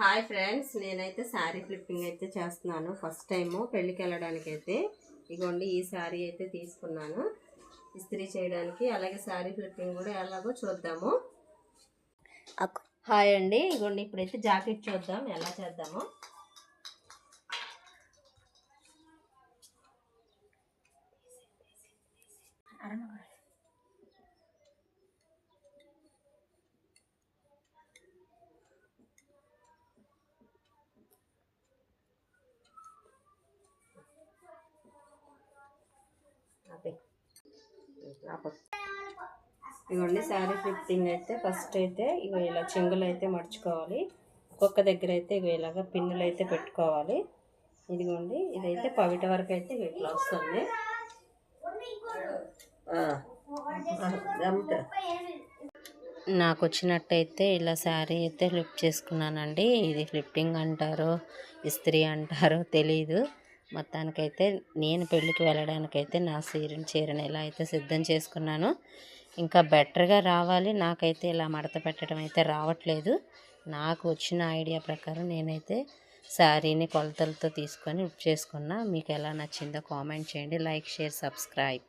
Hi friends, నేనైతే sari flipping అయితే చేస్తున్నాను. ఫస్ట్ టైము పెళ్ళికి వెళ్ళడానికి అయితే ఇగోండి ఈ శారీ అయితే తీసుకున్నాను ఇస్త్రీ చేయడానికి. అలాగే శారీ ఫ్లిప్పింగ్ కూడా ఎలాగో చూద్దాము. హాయ్ అండి, ఇగోండి ఇప్పుడైతే జాకెట్ చూద్దాం ఎలా చేద్దామో. ఇవ్వండి శారీ ఫ్లిప్పింగ్ అయితే ఫస్ట్ అయితే ఇగో ఇలా చెంగులు అయితే మడుచుకోవాలి. ఒక్కొక్క దగ్గర అయితే ఇగో ఇలాగా పిన్నులు అయితే పెట్టుకోవాలి. ఇదిగోండి ఇదైతే పవిట వరకు అయితే ఇట్లా వస్తుంది. నాకు వచ్చినట్టయితే ఇలా శారీ అయితే ఫ్లిప్ చేసుకున్నానండి. ఇది ఫ్లిప్పింగ్ అంటారో ఇస్త్రీ అంటారో తెలీదు. మొత్తానికైతే నేను పెళ్ళికి వెళ్ళడానికైతే నా చీరను ఇలా అయితే సిద్ధం చేసుకున్నాను. ఇంకా బెటర్గా రావాలి. నాకైతే ఇలా మడత పెట్టడం అయితే రావట్లేదు. నాకు వచ్చిన ఐడియా ప్రకారం నేనైతే శారీని కొలతలతో తీసుకొని ఫ్లిప్ చేసుకున్నా. మీకు ఎలా నచ్చిందో కామెంట్ చేయండి. Like, share, subscribe.